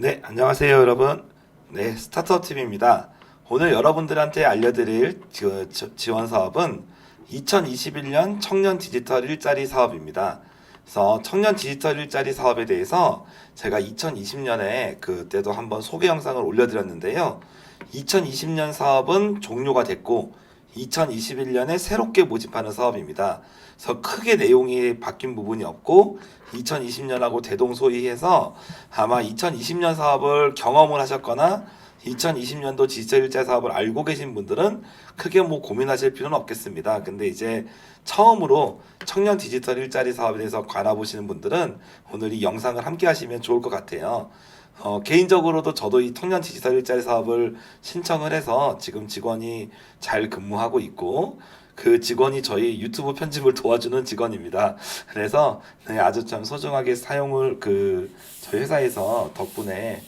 네, 안녕하세요, 여러분. 네, 스타트업 팀입니다. 오늘 여러분들한테 알려드릴 지원 사업은 2021년 청년 디지털 일자리 사업입니다. 그래서 청년 디지털 일자리 사업에 대해서 제가 2020년에 그때도 한번 소개 영상을 올려드렸는데요. 2020년 사업은 종료가 됐고 2021년에 새롭게 모집하는 사업입니다. 그래서 크게 내용이 바뀐 부분이 없고 2020년하고 대동소이해서 아마 2020년 사업을 경험을 하셨거나 2020년도 디지털 일자리 사업을 알고 계신 분들은 크게 뭐 고민하실 필요는 없겠습니다. 근데 이제 처음으로 청년 디지털 일자리 사업에 대해서 알아보시는 분들은 오늘 이 영상을 함께 하시면 좋을 것 같아요. 개인적으로도 저도 이 청년 디지털 일자리 사업을 신청을 해서 지금 직원이 잘 근무하고 있고 그 직원이 저희 유튜브 편집을 도와주는 직원입니다. 그래서 네, 아주 참 소중하게 사용을 저희 회사에서 덕분에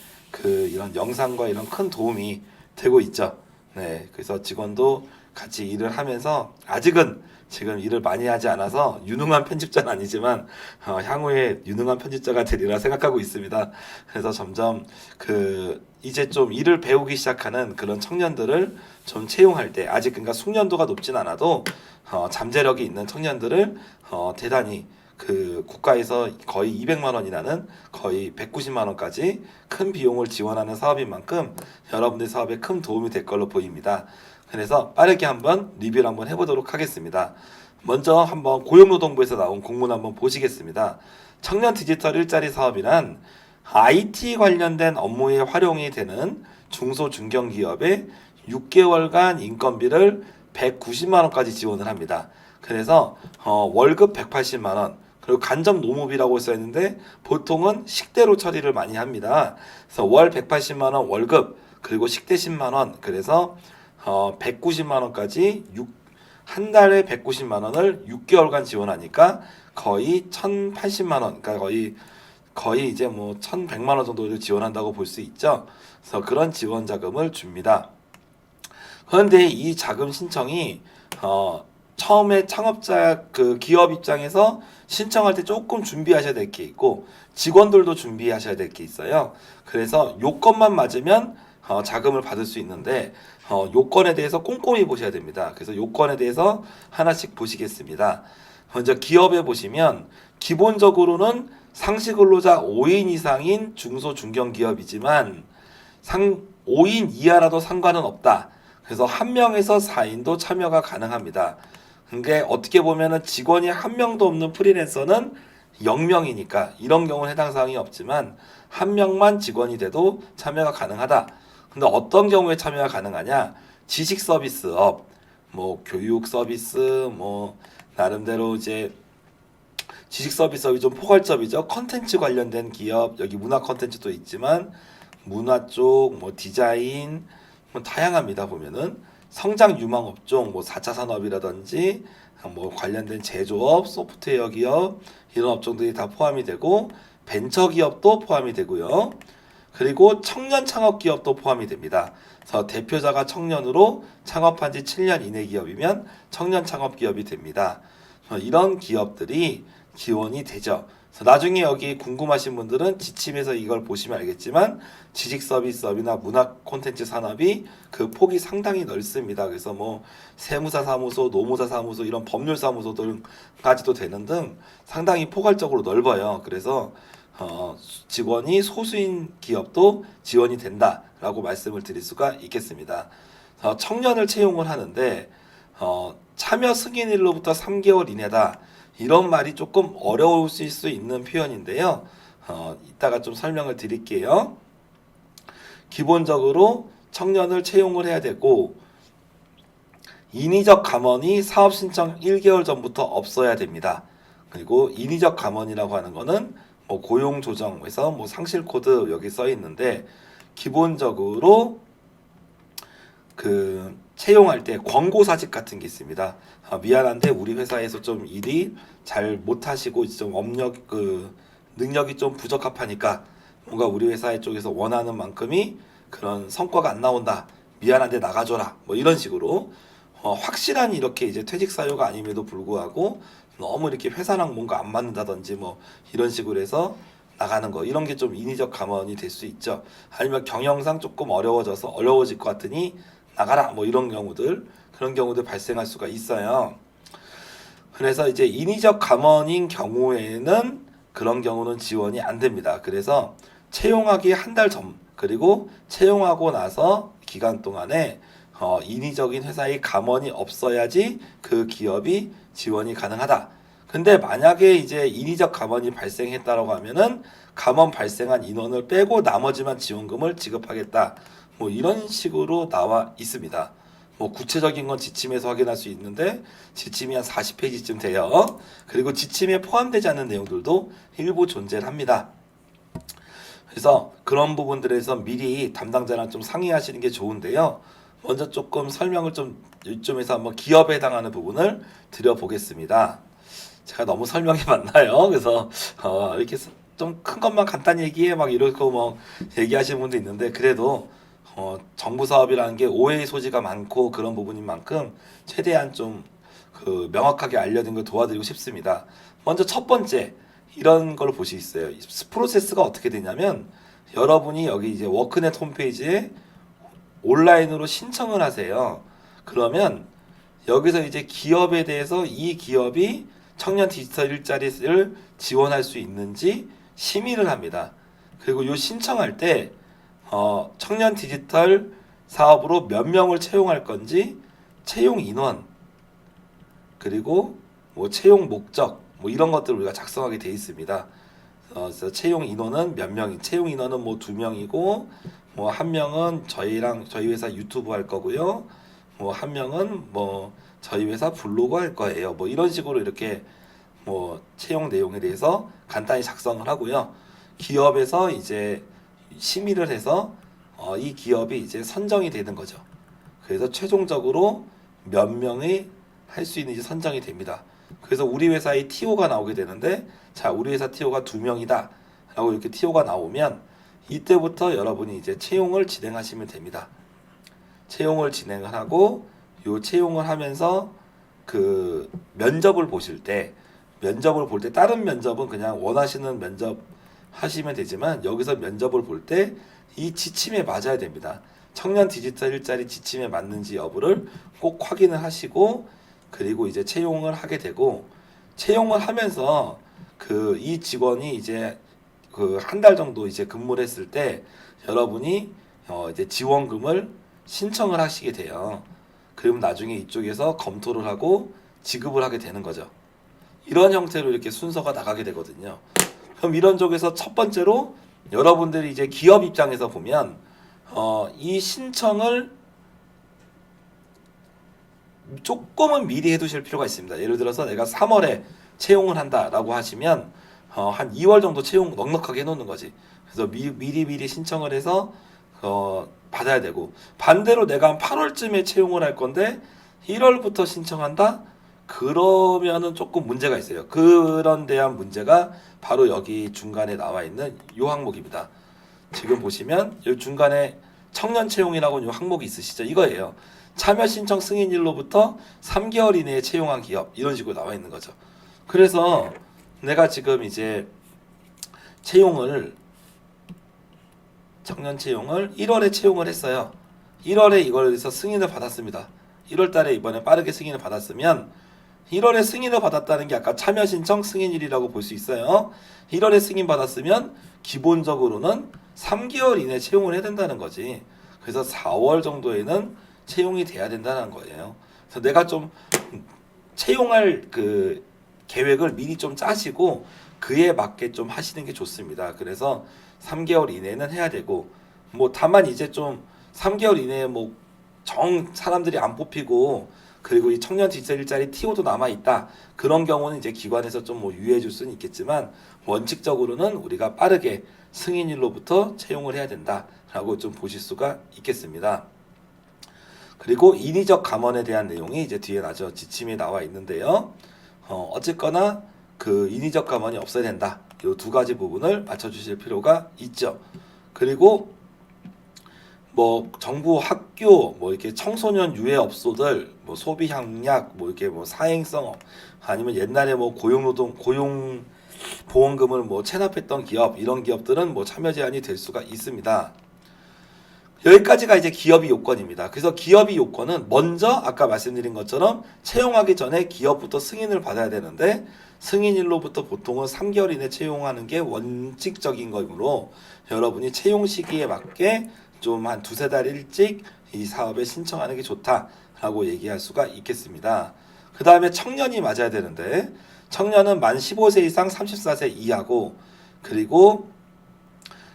이런 영상과 이런 큰 도움이 되고 있죠. 네, 그래서 직원도 같이 일을 하면서 아직은 지금 일을 많이 하지 않아서 유능한 편집자는 아니지만 향후에 유능한 편집자가 되리라 생각하고 있습니다. 그래서 점점 이제 좀 일을 배우기 시작하는 그런 청년들을 좀 채용할 때 아직 그러니까 숙련도가 높진 않아도 잠재력이 있는 청년들을 대단히 국가에서 거의 200만 원이라는 거의 190만 원까지 큰 비용을 지원하는 사업인 만큼 여러분들 사업에 큰 도움이 될 걸로 보입니다. 그래서 빠르게 한번 리뷰를 한번 해보도록 하겠습니다. 먼저 한번 고용노동부에서 나온 공문 한번 보시겠습니다. 청년 디지털 일자리 사업이란 IT 관련된 업무에 활용이 되는 중소 중견기업에 6개월간 인건비를 190만 원까지 지원을 합니다. 그래서 월급 180만 원 그리고 간접 노무비라고 써 있는데 보통은 식대로 처리를 많이 합니다. 그래서 월 180만 원 월급 그리고 식대 10만 원 그래서 190만 원까지 한 달에 190만 원을 6개월간 지원하니까 거의 1,080만 원 그러니까 거의 이제 뭐 1,100만 원 정도를 지원한다고 볼 수 있죠. 그래서 그런 지원 자금을 줍니다. 그런데 이 자금 신청이 처음에 창업자 기업 입장에서 신청할 때 조금 준비하셔야 될 게 있고 직원들도 준비하셔야 될 게 있어요. 그래서 요건만 맞으면 자금을 받을 수 있는데 요건에 대해서 꼼꼼히 보셔야 됩니다. 그래서 요건에 대해서 하나씩 보시겠습니다. 먼저 기업에 보시면 기본적으로는 상시 근로자 5인 이상인 중소 중견기업이지만 5인 이하라도 상관은 없다. 그래서 1명에서 4인도 참여가 가능합니다. 근데 어떻게 보면은 직원이 1명도 없는 프리랜서는 0명이니까 이런 경우는 해당 사항이 없지만 1명만 직원이 돼도 참여가 가능하다. 근데 어떤 경우에 참여가 가능하냐? 지식 서비스업, 뭐 교육 서비스, 뭐 나름대로 이제 지식 서비스업이 좀 포괄적이죠. 컨텐츠 관련된 기업, 여기 문화 컨텐츠도 있지만 문화 쪽, 뭐 디자인, 뭐 다양합니다. 보면은 성장 유망 업종, 뭐 4차 산업이라든지 뭐 관련된 제조업, 소프트웨어 기업 이런 업종들이 다 포함이 되고 벤처 기업도 포함이 되고요. 그리고 청년 창업 기업도 포함이 됩니다. 그래서 대표자가 청년으로 창업한 지 7년 이내 기업이면 청년 창업 기업이 됩니다. 이런 기업들이 지원이 되죠. 그래서 나중에 여기 궁금하신 분들은 지침에서 이걸 보시면 알겠지만 지식 서비스업이나 문화 콘텐츠 산업이 폭이 상당히 넓습니다. 그래서 뭐 세무사 사무소, 노무사 사무소 이런 법률 사무소들까지도 되는 등 상당히 포괄적으로 넓어요. 그래서 직원이 소수인 기업도 지원이 된다라고 말씀을 드릴 수가 있겠습니다. 청년을 채용을 하는데 참여 승인일로부터 3개월 이내다. 이런 말이 조금 어려우실 수 있는 표현인데요. 이따가 좀 설명을 드릴게요. 기본적으로 청년을 채용을 해야 되고 인위적 감원이 사업 신청 1개월 전부터 없어야 됩니다. 그리고 인위적 감원이라고 하는 거는 뭐 고용 조정에서 뭐 상실 코드 여기 써 있는데 기본적으로 채용할 때 권고 사직 같은 게 있습니다. 미안한데 우리 회사에서 좀 일이 잘 못하시고 좀 능력이 좀 부적합하니까 뭔가 우리 회사 쪽에서 원하는 만큼이 그런 성과가 안 나온다. 미안한데 나가줘라. 뭐 이런 식으로 확실한 이렇게 이제 퇴직 사유가 아님에도 불구하고 너무 이렇게 회사랑 뭔가 안 맞는다든지 뭐 이런 식으로 해서 나가는 거 이런 게 좀 인위적 감원이 될 수 있죠. 아니면 경영상 조금 어려워질 것 같으니 나가라 뭐 이런 경우들 그런 경우들 발생할 수가 있어요. 그래서 이제 인위적 감원인 경우에는 그런 경우는 지원이 안 됩니다. 그래서 채용하기 한 달 전 그리고 채용하고 나서 기간 동안에 인위적인 회사의 감원이 없어야지 그 기업이 지원이 가능하다. 근데 만약에 이제 인위적 감원이 발생했다라고 하면은 감원 발생한 인원을 빼고 나머지만 지원금을 지급하겠다. 뭐 이런 식으로 나와 있습니다. 뭐 구체적인 건 지침에서 확인할 수 있는데 지침이 한 40페이지쯤 돼요. 그리고 지침에 포함되지 않는 내용들도 일부 존재를 합니다. 그래서 그런 부분들에서 미리 담당자랑 좀 상의하시는 게 좋은데요. 먼저 조금 설명을 좀 이점에서 한번 기업에 해당하는 부분을 드려보겠습니다. 제가 너무 설명이 많나요? 그래서 이렇게 좀 큰 것만 간단히 얘기해 막 이러고 뭐 얘기하시는 분도 있는데 그래도 정부 사업이라는 게 오해의 소지가 많고 그런 부분인 만큼 최대한 좀 그 명확하게 알려드리는 걸 도와드리고 싶습니다. 먼저 첫 번째 이런 걸 보시 있어요. 프로세스가 어떻게 되냐면 여러분이 여기 이제 워크넷 홈페이지에 온라인으로 신청을 하세요. 그러면 여기서 이제 기업에 대해서 이 기업이 청년 디지털 일자리를 지원할 수 있는지 심의를 합니다. 그리고 이 신청할 때 청년 디지털 사업으로 몇 명을 채용할 건지 채용 인원 그리고 뭐 채용 목적 뭐 이런 것들을 우리가 작성하게 돼 있습니다. 그래서 채용 인원은 몇 명이 채용 인원은 뭐 2명이고 뭐 한 명은 저희 회사 유튜브 할 거고요. 뭐 한 명은 뭐 저희 회사 블로그 할 거예요. 뭐 이런 식으로 이렇게 뭐 채용 내용에 대해서 간단히 작성을 하고요. 기업에서 이제 심의를 해서 이 기업이 이제 선정이 되는 거죠. 그래서 최종적으로 몇 명이 할 수 있는지 선정이 됩니다. 그래서 우리 회사의 TO가 나오게 되는데 자 우리 회사 TO가 2명이다 라고 이렇게 TO가 나오면 이때부터 여러분이 이제 채용을 진행하시면 됩니다. 채용을 진행을 하고 요 채용을 하면서 그 면접을 보실 때 다른 면접은 그냥 원하시는 면접 하시면 되지만 여기서 면접을 볼 때 이 지침에 맞아야 됩니다. 청년 디지털 일자리 지침에 맞는지 여부를 꼭 확인을 하시고 그리고 이제 채용을 하게 되고 채용을 하면서 그 이 직원이 이제 그 한 달 정도 이제 근무를 했을 때 여러분이 이제 지원금을 신청을 하시게 돼요. 그럼 나중에 이쪽에서 검토를 하고 지급을 하게 되는 거죠. 이런 형태로 이렇게 순서가 나가게 되거든요. 그럼 이런 쪽에서 첫 번째로 여러분들이 이제 기업 입장에서 보면 이 신청을 조금은 미리 해두실 필요가 있습니다. 예를 들어서 내가 3월에 채용을 한다라고 하시면 한 2월 정도 채용 넉넉하게 해놓는 거지. 그래서 미리 신청을 해서 받아야 되고 반대로 내가 한 8월쯤에 채용을 할 건데 1월부터 신청한다? 그러면은 조금 문제가 있어요. 그런 대한 문제가 바로 여기 중간에 나와 있는 이 항목입니다. 지금 보시면 여기 중간에 청년 채용이라고 이 항목이 있으시죠? 이거예요. 참여 신청 승인일로부터 3개월 이내에 채용한 기업 이런 식으로 나와 있는 거죠. 그래서 내가 지금 이제 청년 채용을 1월에 채용을 했어요. 1월에 이걸 해서 승인을 받았습니다. 1월 달에 이번에 빠르게 승인을 받았으면 1월에 승인을 받았다는 게 아까 참여 신청 승인일이라고 볼 수 있어요. 1월에 승인 받았으면 기본적으로는 3개월 이내 채용을 해야 된다는 거지. 그래서 4월 정도에는 채용이 돼야 된다는 거예요. 그래서 내가 좀 채용할 그 계획을 미리 좀 짜시고 그에 맞게 좀 하시는 게 좋습니다. 그래서 3개월 이내는 해야 되고 뭐 다만 이제 좀 3개월 이내에 뭐 사람들이 안 뽑히고 그리고 이 청년 디지털 일자리 TO도 남아 있다. 그런 경우는 이제 기관에서 좀 뭐 유예해 줄 수는 있겠지만 원칙적으로는 우리가 빠르게 승인일로부터 채용을 해야 된다라고 좀 보실 수가 있겠습니다. 그리고 인위적 감원에 대한 내용이 이제 뒤에 나죠. 지침에 나와 있는데요. 어쨌거나 그 인위적 감원이 없어야 된다. 이 두 가지 부분을 맞춰주실 필요가 있죠. 그리고 뭐 정부 학교 뭐 이렇게 청소년 유해업소들 뭐 소비 향약 뭐 이렇게 뭐 사행성 아니면 옛날에 뭐 고용 보험금을 뭐 체납했던 기업, 이런 기업들은 뭐 참여 제한이 될 수가 있습니다. 여기까지가 이제 기업이 요건입니다. 그래서 기업이 요건은 먼저 아까 말씀드린 것처럼 채용하기 전에 기업부터 승인을 받아야 되는데, 승인일로부터 보통은 3개월 이내 채용하는 게 원칙적인 거므로 여러분이 채용 시기에 맞게 좀 한 두세 달 일찍 이 사업에 신청하는 게 좋다라고 얘기할 수가 있겠습니다. 그 다음에 청년이 맞아야 되는데, 청년은 만 15세 이상 34세 이하고, 그리고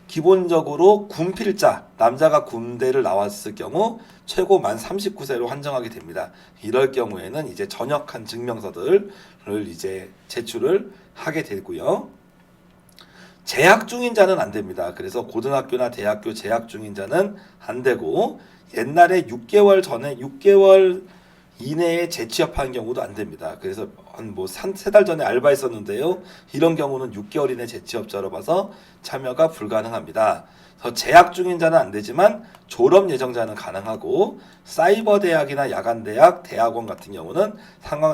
기본적으로 군필자, 남자가 군대를 나왔을 경우 최고 만 39세로 한정하게 됩니다. 이럴 경우에는 이제 전역한 증명서들을 이제 제출을 하게 되고요. 재학 중인 자는 안 됩니다. 그래서 고등학교나 대학교 재학 중인 자는 안 되고, 옛날에 6개월 전에 6개월 이내에 재취업한 경우도 안 됩니다. 그래서 한 뭐 3달 전에 알바했었는데요. 이런 경우는 6개월 이내 재취업자로 봐서 참여가 불가능합니다. 그래서 재학 중인 자는 안 되지만 졸업 예정자는 가능하고, 사이버 대학이나 야간 대학, 대학원 같은 경우는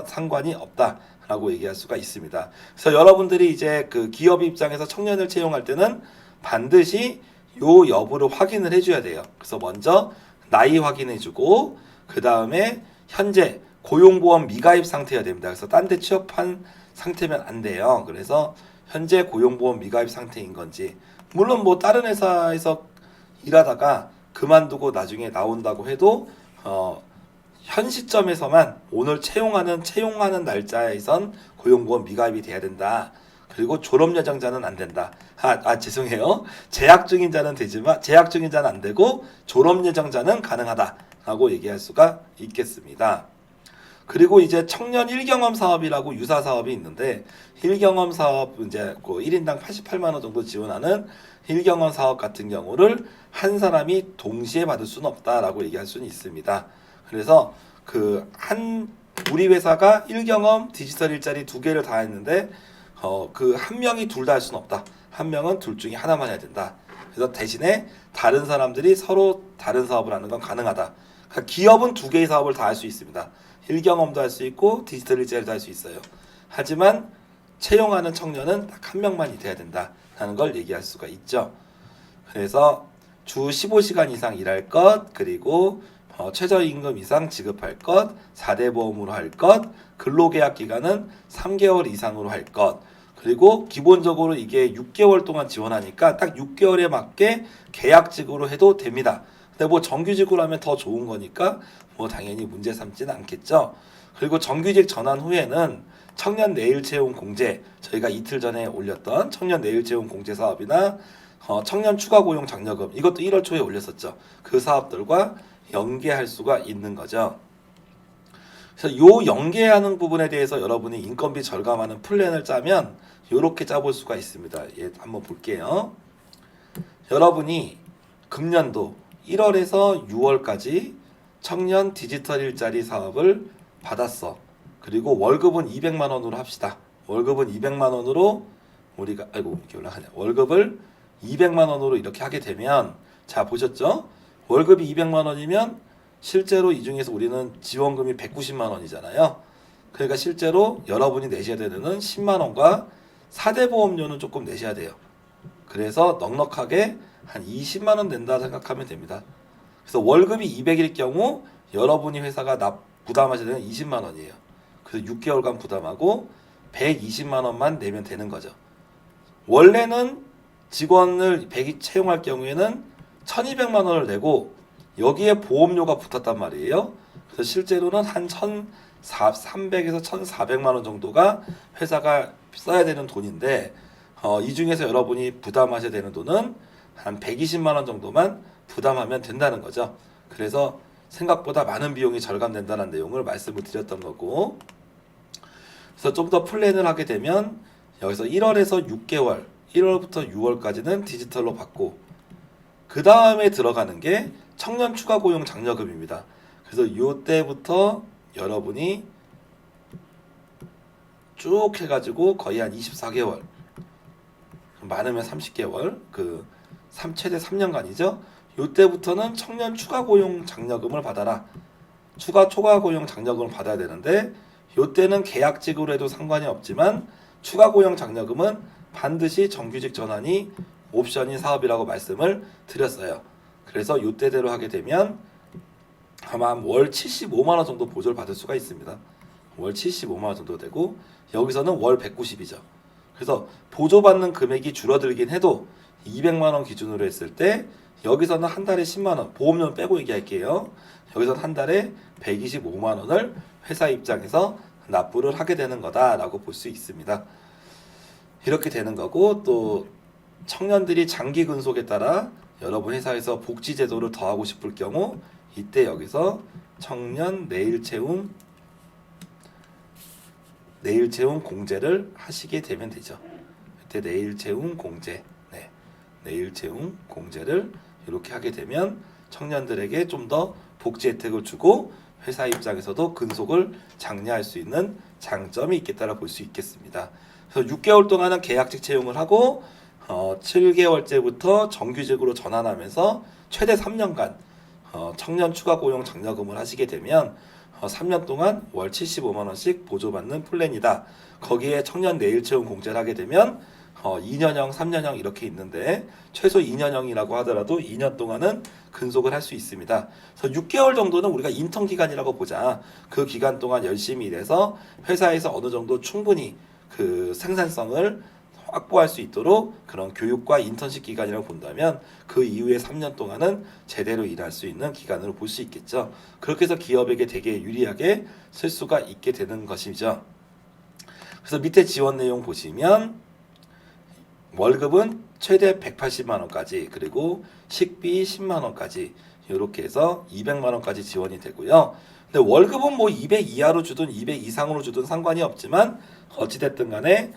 상관이 없다라고 얘기할 수가 있습니다. 그래서 여러분들이 이제 그 기업 입장에서 청년을 채용할 때는 반드시 요 여부를 확인을 해줘야 돼요. 그래서 먼저 나이 확인해주고, 그 다음에 현재 고용보험 미가입 상태여야 됩니다. 그래서 딴 데 취업한 상태면 안 돼요. 그래서 현재 고용보험 미가입 상태인 건지, 물론 뭐 다른 회사에서 일하다가 그만두고 나중에 나온다고 해도 현 시점에서만 오늘 채용하는 날짜에선 고용보험 미가입이 돼야 된다. 그리고 졸업 예정자는 안 된다. 죄송해요. 재학 중인 자는 되지만 재학 중인 자는 안 되고 졸업 예정자는 가능하다라고 얘기할 수가 있겠습니다. 그리고 이제 청년 1경험 사업이라고 유사 사업이 있는데, 1경험 사업 이제 그 1인당 88만 원 정도 지원하는 1경험 사업 같은 경우를 한 사람이 동시에 받을 수는 없다라고 얘기할 수는 있습니다. 그래서 우리 회사가 1경험 디지털 일자리 2개를 다 했는데 그 한 명이 둘 다 할 수는 없다. 한 명은 둘 중에 하나만 해야 된다. 그래서 대신에 다른 사람들이 서로 다른 사업을 하는 건 가능하다. 그러니까 기업은 2개의 사업을 다 할 수 있습니다. 1경험도 할 수 있고 디지털 일자리도 할 수 있어요. 하지만 채용하는 청년은 딱 한 명만 돼야 된다라는 걸 얘기할 수가 있죠. 그래서 주 15시간 이상 일할 것, 그리고 최저임금 이상 지급할 것, 4대 보험으로 할 것, 근로계약 기간은 3개월 이상으로 할 것, 그리고 기본적으로 이게 6개월 동안 지원하니까 딱 6개월에 맞게 계약직으로 해도 됩니다. 근데 뭐 정규직으로 하면 더 좋은 거니까 뭐 당연히 문제 삼지는 않겠죠. 그리고 정규직 전환 후에는 청년 내일 채용 공제, 저희가 이틀 전에 올렸던 청년 내일 채용 공제 사업이나 청년 추가 고용 장려금, 이것도 1월 초에 올렸었죠. 그 사업들과 연계할 수가 있는 거죠. 그래서 요 연계하는 부분에 대해서 여러분이 인건비 절감하는 플랜을 짜면 이렇게 짜볼 수가 있습니다. 한번 볼게요. 여러분이 금년도 1월에서 6월까지 청년 디지털 일자리 사업을 받았어. 그리고 월급은 200만 원으로 합시다. 월급은 200만 원으로 우리가 이렇게 올라가냐. 월급을 200만 원으로 이렇게 하게 되면, 자 보셨죠? 월급이 200만 원이면 실제로 이 중에서 우리는 지원금이 190만 원이잖아요. 그러니까 실제로 여러분이 내셔야 되는 10만 원과 4대 보험료는 조금 내셔야 돼요. 그래서 넉넉하게 한 20만 원 낸다 생각하면 됩니다. 그래서 월급이 200일 경우 여러분이 회사가 부담하셔야 되는 20만 원이에요. 그래서 6개월간 부담하고 120만 원만 내면 되는 거죠. 원래는 직원을 100이 채용할 경우에는 1200만 원을 내고 여기에 보험료가 붙었단 말이에요. 그래서 실제로는 한 1300에서 1400만 원 정도가 회사가 써야 되는 돈인데, 이 중에서 여러분이 부담하셔야 되는 돈은 한 120만 원 정도만 부담하면 된다는 거죠. 그래서 생각보다 많은 비용이 절감된다는 내용을 말씀을 드렸던 거고, 그래서 좀 더 플랜을 하게 되면 여기서 1월에서 6개월, 1월부터 6월까지는 디지털로 받고, 그 다음에 들어가는 게 청년 추가 고용 장려금입니다. 그래서 이때부터 여러분이 쭉 해가지고 거의 한 24개월, 많으면 30개월, 최대 3년간이죠. 이때부터는 청년 추가 고용 장려금을 받아라. 추가 고용 장려금을 받아야 되는데, 이때는 계약직으로 해도 상관이 없지만 추가 고용 장려금은 반드시 정규직 전환이 옵션인 사업이라고 말씀을 드렸어요. 그래서 이때대로 하게 되면 아마 월 75만 원 정도 보조를 받을 수가 있습니다. 월 75만 원 정도 되고 여기서는 월 190이죠. 그래서 보조받는 금액이 줄어들긴 해도 200만 원 기준으로 했을 때 여기서는 한 달에 10만 원, 보험료 빼고 얘기할게요. 여기서는 한 달에 125만 원을 회사 입장에서 납부를 하게 되는 거다라고 볼 수 있습니다. 이렇게 되는 거고, 또 청년들이 장기 근속에 따라 여러분 회사에서 복지 제도를 더하고 싶을 경우 이때 여기서 청년 내일 채움 공제를 하시게 되면 되죠. 이때 내일 채움 공제, 내일 채움 공제를 이렇게 하게 되면 청년들에게 좀 더 복지 혜택을 주고 회사 입장에서도 근속을 장려할 수 있는 장점이 있겠다라 볼 수 있겠습니다. 그래서 6개월 동안은 계약직 채용을 하고 7개월째부터 정규직으로 전환하면서 최대 3년간 청년 추가 고용 장려금을 하시게 되면 3년 동안 월 75만 원씩 보조받는 플랜이다. 거기에 청년 내일 채용 공제를 하게 되면 2년형, 3년형 이렇게 있는데 최소 2년형이라고 하더라도 2년 동안은 근속을 할 수 있습니다. 그래서 6개월 정도는 우리가 인턴 기간이라고 보자. 그 기간 동안 열심히 일해서 회사에서 어느 정도 충분히 그 생산성을 확보할 수 있도록 그런 교육과 인턴십 기간이라고 본다면 그 이후에 3년 동안은 제대로 일할 수 있는 기간으로 볼 수 있겠죠. 그렇게 해서 기업에게 되게 유리하게 쓸 수가 있게 되는 것이죠. 그래서 밑에 지원 내용 보시면 월급은 최대 180만 원까지, 그리고 식비 10만 원까지 이렇게 해서 200만 원까지 지원이 되고요. 근데 월급은 뭐 200 이하로 주든 200 이상으로 주든 상관이 없지만 어찌됐든 간에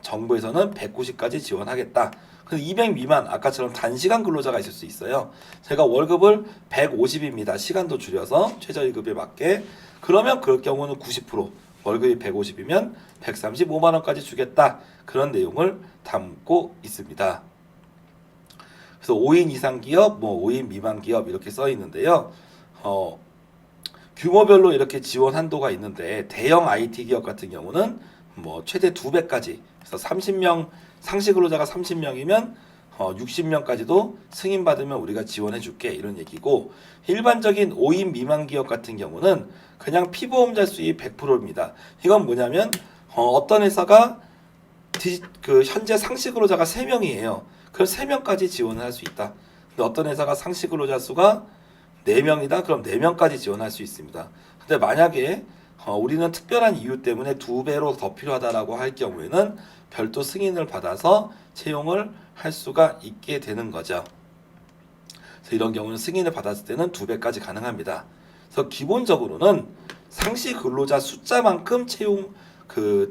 정부에서는 190까지 지원하겠다. 근데 200 미만, 아까처럼 단시간 근로자가 있을 수 있어요. 제가 월급을 150입니다. 시간도 줄여서 최저임금에 맞게. 그러면 그럴 경우는 90%, 월급이 150이면 135만 원까지 주겠다. 그런 내용을 담고 있습니다. 그래서 5인 이상 기업, 5인 미만 기업 이렇게 써 있는데요. 규모별로 이렇게 지원 한도가 있는데 대형 IT 기업 같은 경우는 최대 2배까지, 그래서 30명 상시 근로자가 30명이면 60명까지도 승인받으면 우리가 지원해 줄게 이런 얘기고, 일반적인 5인 미만 기업 같은 경우는 그냥 피보험자 수입 100%입니다. 이건 뭐냐면 어떤 회사가 현재 상시 근로자가 3명이에요. 그럼 3명까지 지원을 할 수 있다. 근데 어떤 회사가 상시 근로자 수가 4명이다. 그럼 4명까지 지원할 수 있습니다. 근데 만약에 우리는 특별한 이유 때문에 2배로 더 필요하다라고 할 경우에는 별도 승인을 받아서 채용을 할 수가 있게 되는 거죠. 그래서 이런 경우는 승인을 받았을 때는 2배까지 가능합니다. 그래서 기본적으로는 상시 근로자 숫자만큼 채용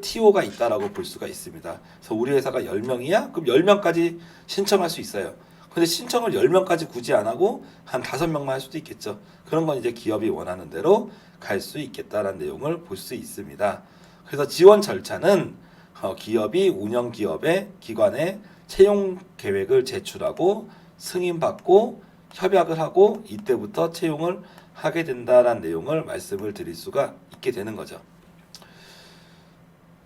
TO가 있다라고 볼 수가 있습니다. 그래서 우리 회사가 10명이야? 그럼 10명까지 신청할 수 있어요. 근데 신청을 10명까지 굳이 안 하고 한 5명만 할 수도 있겠죠. 그런 건 이제 기업이 원하는 대로 갈 수 있겠다라는 내용을 볼 수 있습니다. 그래서 지원 절차는 기업이 운영기업의 기관에 채용 계획을 제출하고 승인받고 협약을 하고 이때부터 채용을 하게 된다라는 내용을 말씀을 드릴 수가 있게 되는 거죠.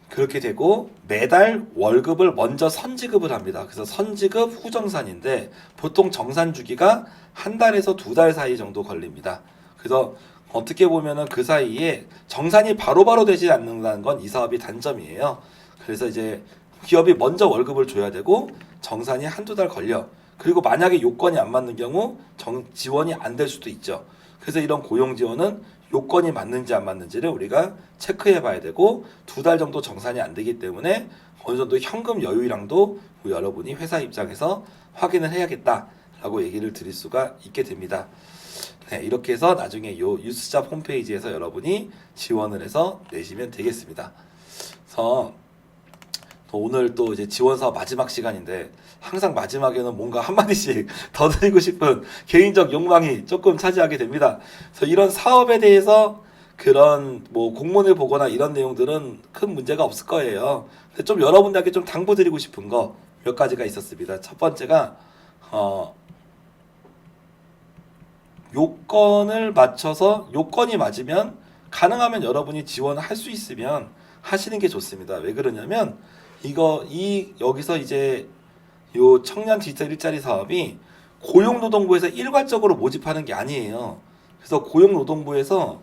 그렇게 되고 매달 월급을 먼저 선지급을 합니다. 그래서 선지급 후정산인데 보통 정산 주기가 한 달에서 2달 사이 정도 걸립니다. 그래서 어떻게 보면은 그 사이에 정산이 바로바로 되지 않는다는 건 이 사업이 단점이에요. 그래서 이제 기업이 먼저 월급을 줘야 되고 정산이 한두 달 걸려. 그리고 만약에 요건이 안 맞는 경우 지원이 안 될 수도 있죠. 그래서 이런 고용 지원은 요건이 맞는지 안 맞는지를 우리가 체크해 봐야 되고 2달 정도 정산이 안 되기 때문에 어느 정도 현금 여유량도 여러분이 회사 입장에서 확인을 해야겠다라고 얘기를 드릴 수가 있게 됩니다. 네, 이렇게 해서 나중에 요 뉴스잡 홈페이지에서 여러분이 지원을 해서 내시면 되겠습니다. 그래서 오늘 또 이제 지원 사업 마지막 시간인데 항상 마지막에는 뭔가 한마디씩 더 드리고 싶은 개인적 욕망이 조금 차지하게 됩니다. 그래서 이런 사업에 대해서 그런 공문을 보거나 이런 내용들은 큰 문제가 없을 거예요. 근데 좀 여러분들께 좀 당부드리고 싶은 거 몇 가지가 있었습니다. 첫 번째가 요건을 맞춰서 요건이 맞으면 가능하면 여러분이 지원을 할 수 있으면 하시는 게 좋습니다. 왜 그러냐면 여기서 이제 요 청년 디지털 일자리 사업이 고용노동부에서 일괄적으로 모집하는 게 아니에요. 그래서 고용노동부에서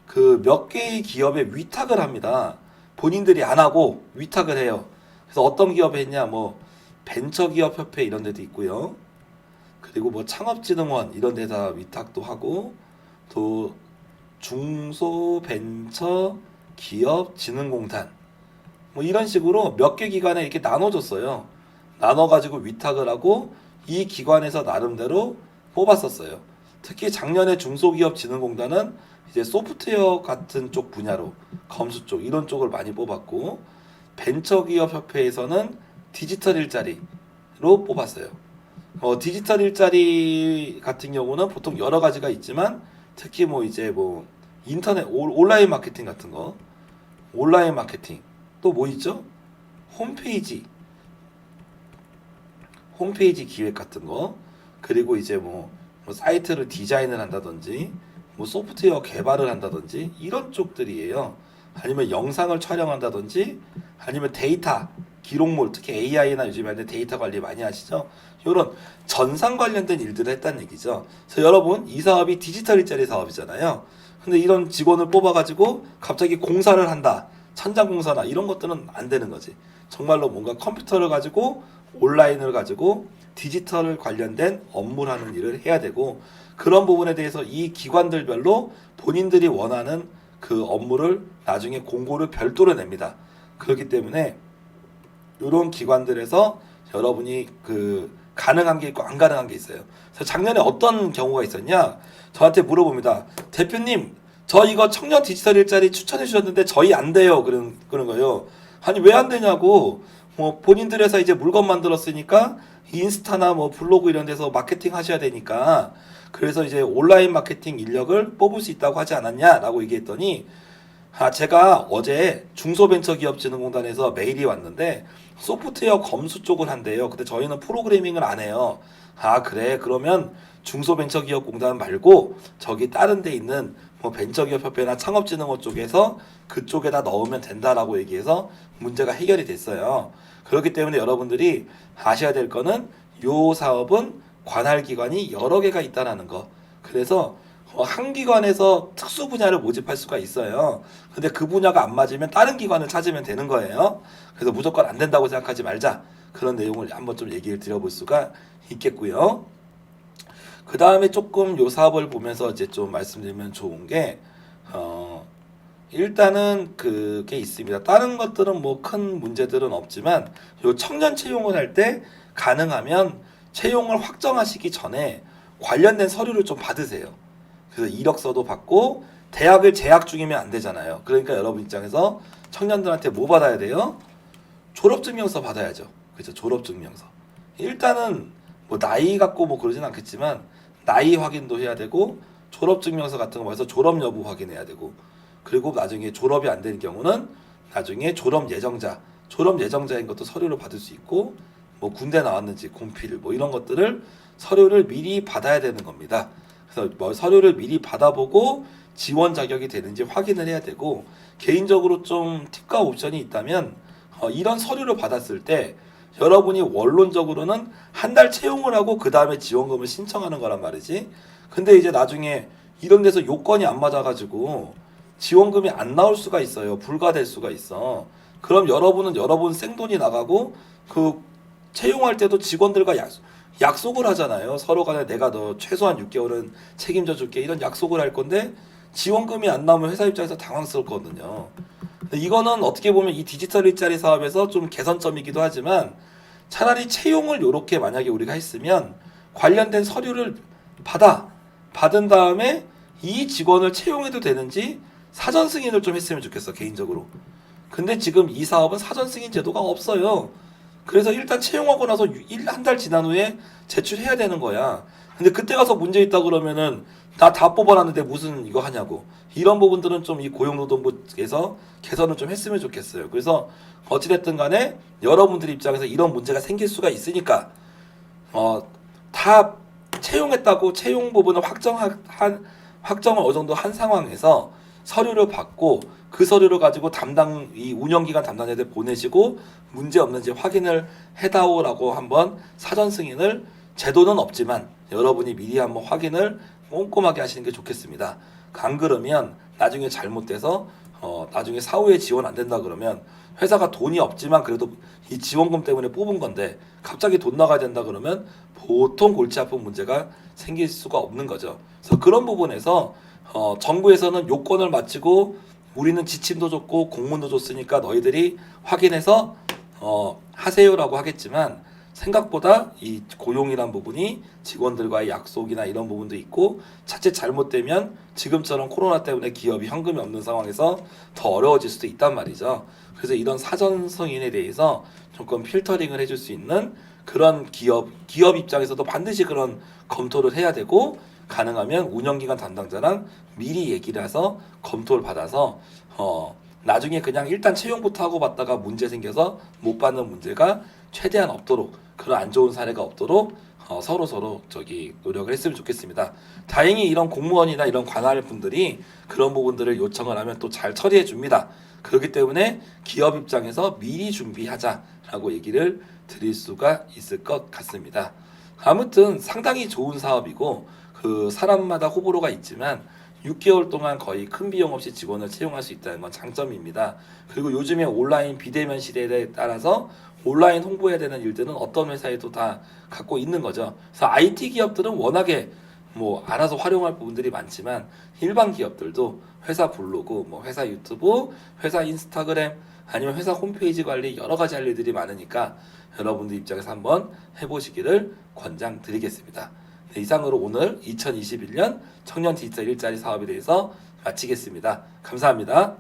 그 몇 개의 기업에 위탁을 합니다. 본인들이 안 하고 위탁을 해요. 그래서 어떤 기업에 했냐, 뭐 벤처기업협회 이런 데도 있고요. 그리고 뭐 창업진흥원 이런 데다 위탁도 하고, 또 중소벤처기업진흥공단 뭐 이런 식으로 몇 개 기관에 이렇게 나눠줬어요. 나눠가지고 위탁을 하고 이 기관에서 나름대로 뽑았었어요. 특히 작년에 중소기업진흥공단은 이제 소프트웨어 같은 쪽 분야로 검수 쪽 이런 쪽을 많이 뽑았고, 벤처기업협회에서는 디지털 일자리로 뽑았어요. 디지털 일자리 같은 경우는 보통 여러 가지가 있지만, 특히 뭐 이제 뭐 인터넷 온라인 마케팅 같은 거, 온라인 마케팅 또 뭐 있죠? 홈페이지 기획 같은 거, 그리고 이제 뭐 사이트를 디자인을 한다든지 뭐 소프트웨어 개발을 한다든지 이런 쪽들이에요. 아니면 영상을 촬영한다든지, 아니면 데이터 기록물, 특히 AI나 요즘 에 데이터 관리 많이 하시죠? 이런 전산 관련된 일들을 했다는 얘기죠. 그래서 여러분, 이 사업이 디지털 일자리 사업이잖아요. 근데 이런 직원을 뽑아가지고 갑자기 공사를 한다, 천장 공사나 이런 것들은 안 되는 거지. 정말로 뭔가 컴퓨터를 가지고 온라인을 가지고 디지털 관련된 업무를 하는 일을 해야 되고, 그런 부분에 대해서 이 기관들별로 본인들이 원하는 그 업무를 나중에 공고를 별도로 냅니다. 그렇기 때문에 이런 기관들에서 여러분이 그 가능한 게 있고 안 가능한 게 있어요. 그래서 작년에 어떤 경우가 있었냐? 저한테 물어봅니다. 대표님, 저 이거 청년 디지털 일자리 추천해 주셨는데 저희 안 돼요. 그런 거예요. 아니 왜 안 되냐고. 뭐 본인들 회사 이제 물건 만들었으니까 인스타나 뭐 블로그 이런 데서 마케팅 하셔야 되니까, 그래서 이제 온라인 마케팅 인력을 뽑을 수 있다고 하지 않았냐라고 얘기했더니, 제가 어제 중소벤처기업진흥공단에서 메일이 왔는데 소프트웨어 검수 쪽을 한대요. 근데 저희는 프로그래밍을 안 해요. 그래, 그러면 중소벤처기업공단 말고 저기 다른 데 있는 뭐 벤처기업협회나 창업진흥원 쪽에서 그쪽에다 넣으면 된다라고 얘기해서 문제가 해결이 됐어요. 그렇기 때문에 여러분들이 아셔야 될 거는, 요 사업은 관할 기관이 여러 개가 있다라는 거. 그래서 한 기관에서 특수 분야를 모집할 수가 있어요. 근데 그 분야가 안 맞으면 다른 기관을 찾으면 되는 거예요. 그래서 무조건 안 된다고 생각하지 말자. 그런 내용을 한번 좀 얘기를 드려볼 수가 있겠고요. 그 다음에 조금 요 사업을 보면서 이제 좀 말씀드리면 좋은 게, 일단은 그게 있습니다. 다른 것들은 뭐 큰 문제들은 없지만, 요 청년 채용을 할 때 가능하면 채용을 확정하시기 전에 관련된 서류를 좀 받으세요. 그래서 이력서도 받고, 대학을 재학 중이면 안 되잖아요. 그러니까 여러분 입장에서 청년들한테 뭐 받아야 돼요? 졸업증명서 받아야죠. 그렇죠? 졸업증명서. 일단은 뭐 나이 갖고 뭐 그러진 않겠지만 나이 확인도 해야 되고, 졸업증명서 같은 거 봐서 졸업 여부 확인해야 되고, 그리고 나중에 졸업이 안 되는 경우는 나중에 졸업 예정자인 것도 서류를 받을 수 있고, 뭐 군대 나왔는지 공필 뭐 이런 것들을 서류를 미리 받아야 되는 겁니다. 그래서 뭐 서류를 미리 받아보고 지원 자격이 되는지 확인을 해야 되고, 개인적으로 좀 팁과 옵션이 있다면 이런 서류를 받았을 때 여러분이 원론적으로는 한 달 채용을 하고 그 다음에 지원금을 신청하는 거란 말이지. 근데 이제 나중에 이런 데서 요건이 안 맞아가지고 지원금이 안 나올 수가 있어요. 불가될 수가 있어. 그럼 여러분은 여러분 생돈이 나가고, 그 채용할 때도 직원들과 약속을 하잖아요. 서로 간에 내가 너 최소한 6개월은 책임져 줄게, 이런 약속을 할 건데 지원금이 안 나오면 회사 입장에서 당황스럽거든요. 근데 이거는 어떻게 보면 이 디지털 일자리 사업에서 좀 개선점이기도 하지만, 차라리 채용을 이렇게 만약에 우리가 했으면 관련된 서류를 받은 다음에 이 직원을 채용해도 되는지 사전 승인을 좀 했으면 좋겠어, 개인적으로. 근데 지금 이 사업은 사전 승인 제도가 없어요. 그래서 일단 채용하고 나서 한 달 지난 후에 제출해야 되는 거야. 근데 그때 가서 문제 있다 그러면은 나 다 뽑아놨는데 무슨 이거 하냐고. 이런 부분들은 좀 이 고용노동부에서 개선을 좀 했으면 좋겠어요. 그래서 어찌됐든 간에 여러분들 입장에서 이런 문제가 생길 수가 있으니까 다 채용했다고 채용 부분을 확정을 어느 정도 한 상황에서 서류를 받고 그 서류를 가지고 이 운영기관 담당자한테 보내시고 문제 없는지 확인을 해다오라고 한번 사전 승인을, 제도는 없지만 여러분이 미리 한번 확인을 꼼꼼하게 하시는 게 좋겠습니다. 안 그러면 나중에 잘못돼서 나중에 사후에 지원 안 된다 그러면 회사가 돈이 없지만 그래도 이 지원금 때문에 뽑은 건데 갑자기 돈 나가야 된다 그러면 보통 골치 아픈 문제가 생길 수가 없는 거죠. 그래서 그런 부분에서 정부에서는 요건을 마치고 우리는 지침도 줬고 공문도 줬으니까 너희들이 확인해서 하세요라고 하겠지만, 생각보다 이 고용이란 부분이 직원들과의 약속이나 이런 부분도 있고, 자칫 잘못되면 지금처럼 코로나 때문에 기업이 현금이 없는 상황에서 더 어려워질 수도 있단 말이죠. 그래서 이런 사전 승인에 대해서 조금 필터링을 해줄 수 있는 그런 기업 입장에서도 반드시 그런 검토를 해야 되고, 가능하면 운영기관 담당자랑 미리 얘기를 해서 검토를 받아서 나중에 그냥 일단 채용부터 하고 받다가 문제 생겨서 못 받는 문제가 최대한 없도록, 그런 안 좋은 사례가 없도록 서로 노력을 했으면 좋겠습니다. 다행히 이런 공무원이나 이런 관할 분들이 그런 부분들을 요청을 하면 또 잘 처리해 줍니다. 그렇기 때문에 기업 입장에서 미리 준비하자라고 얘기를 드릴 수가 있을 것 같습니다. 아무튼 상당히 좋은 사업이고, 그 사람마다 호불호가 있지만 6개월 동안 거의 큰 비용 없이 직원을 채용할 수 있다는 건 장점입니다. 그리고 요즘에 온라인 비대면 시대에 따라서 온라인 홍보해야 되는 일들은 어떤 회사에도 다 갖고 있는 거죠. 그래서 IT 기업들은 워낙에 알아서 활용할 부분들이 많지만, 일반 기업들도 회사 블로그, 회사 유튜브, 회사 인스타그램, 아니면 회사 홈페이지 관리, 여러 가지 할 일들이 많으니까 여러분들 입장에서 한번 해보시기를 권장드리겠습니다. 네, 이상으로 오늘 2021년 청년 디지털 일자리 사업에 대해서 마치겠습니다. 감사합니다.